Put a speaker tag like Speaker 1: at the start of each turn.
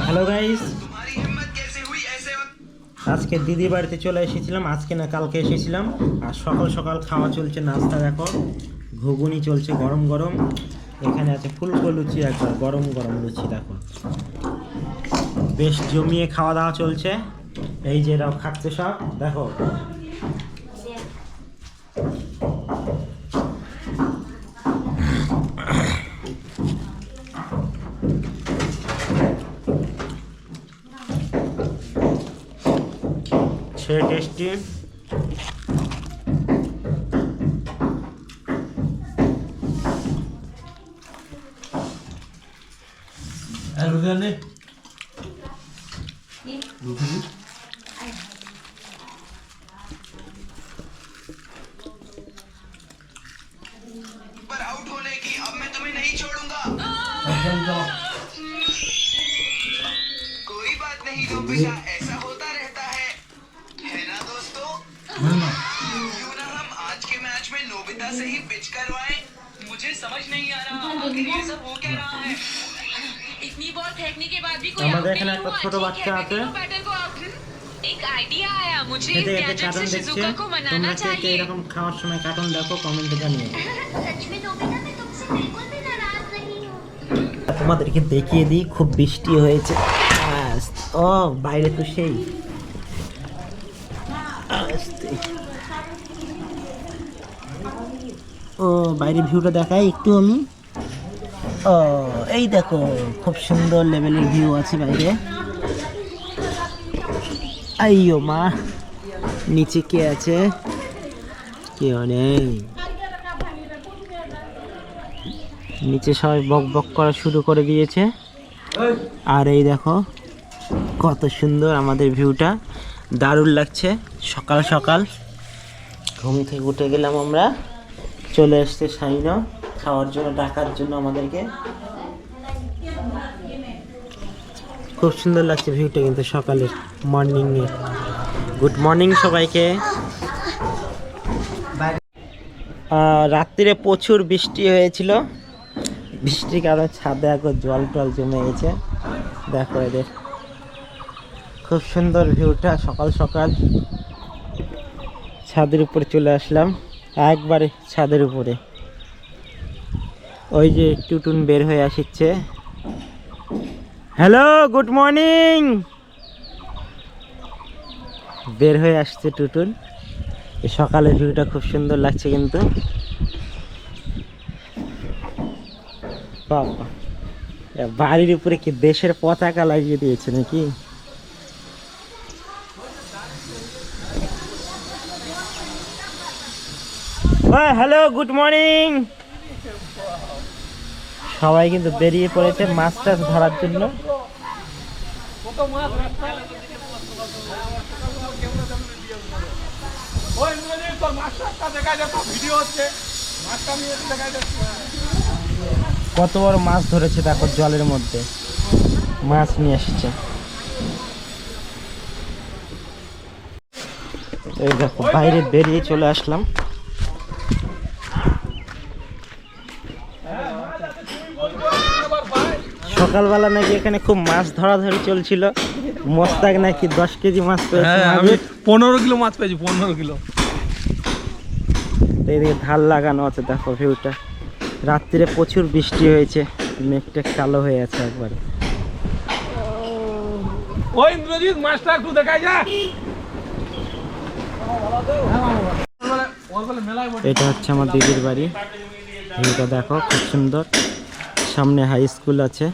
Speaker 1: Hello guys, আজকে দিদি বাড়িতে চলে এসেছিলাম। আজকে না কালকে এসেছিলাম। আর সকাল সকাল খাওয়া চলছে, নাস্তা দেখো, ঘুগনি চলছে গরম গরম। এখানে আছে ফুলকো লুচি, একবার গরম গরম লুচি দেখো, বেশ জমিয়ে খাওয়া দাওয়া চলছে। এই যে এরাও খাচ্ছে সব দেখো। সে টেস্টি।
Speaker 2: पर आउट होने की अब मैं तुम्हें नहीं छोड़ूंगा। कोई बात नहीं नोबिता, ऐसा होता रहता है ना दोस्तों। क्यों ना हम आज के मैच में नोबिता से ही पिच करवाएं। मुझे समझ नहीं आ रहा आखिर ये सब हो क्या रहा है।
Speaker 3: इतनी बॉल फेंकने के बाद भी कोई
Speaker 1: আমাদের এখানে একটা ছোট বাচ্চা আছে,
Speaker 3: एक आइडिया आया मुझे,
Speaker 1: খেতে খেতে
Speaker 3: गैजेट
Speaker 1: কার্টুন
Speaker 3: से
Speaker 1: দেখছে।
Speaker 3: शिजुका को
Speaker 1: তোমরা
Speaker 3: मनाना
Speaker 1: কে কে
Speaker 3: चाहिए।
Speaker 1: এরকম খাওয়ার সময় কার্টুন দেখো, কমেন্টে জানিও।
Speaker 4: सच में नोबिता, मैं तुमसे बिल्कुल भी नाराज नहीं हूँ।
Speaker 1: তোমাদেরকে দেখিয়ে দিই, খুব বৃষ্টি হয়েছে। ও বাইরে তো সেই ও বাইরের ভিউটা দেখাই একটু আমি। ও এই দেখো, খুব সুন্দর লেভেলের ভিউ আছে বাইরে। আইয়ো মা, নিচে কে আছে? কেউ নেই। নিচে সবাই বক বক করা শুরু করে দিয়েছে। আর এই দেখো কত সুন্দর আমাদের ভিউটা, দারুণ লাগছে। সকাল সকাল ঘুম থেকে উঠে গেলাম আমরা, চলে আসছে শাইনা খাওয়ার জন্য, ডাকার জন্য আমাদেরকে। খুব সুন্দর লাগছে ভিউটা কিন্তু সকালের, মর্নিংয়ে। গুড মর্নিং সবাইকে। রাত্রিরে প্রচুর বৃষ্টি হয়েছিল, বৃষ্টির কারণে ছাদে এখন জল টল জমে গেছে। দেখো এদের খুব সুন্দর ভিউটা। সকাল সকাল ছাদের উপরে চলে আসলাম, একবারে ছাদের উপরে। ওই যে টুটুন বের হয়ে আসছে। Hello, good morning. বের হয়ে আসছে টুটুন। এই সকালের ভিউটা খুব সুন্দর লাগছে কিন্তু। বাবা, বাড়ির উপরে কি দেশের পতাকা লাগিয়ে দিয়েছে নাকি? Hello, good morning. সবাই কিন্তু বেরিয়ে পড়েছে মাছ টাছ ধরার জন্য। কত বড় মাছ ধরেছে দেখো, জলের মধ্যে মাছ নিয়ে এসেছে। এই দেখো বাইরে বেরিয়ে চলে আসলাম। সকালবেলা নাকি এখানে খুব মাছ ধরাধরি চলছিল। মোস্তাক নাকি 10 কেজি মাছ পেয়েছে।
Speaker 5: আমি 15 কিলো মাছ পেয়েছি, 15 কিলো।
Speaker 1: এদিকে ধার লাগানো আছে দেখো ভিউটা। রাত্রিরে প্রচুর বৃষ্টি হয়েছে, মেঘটা কালো হয়ে আছে একবারে।
Speaker 5: ওই ইন্দ্রজিৎ মাছটা একটু দেখাই যা।
Speaker 1: এটা হচ্ছে আমার দিদির বাড়ি। ভিউটা দেখো খুব সুন্দর। সামনে হাই স্কুল আছে।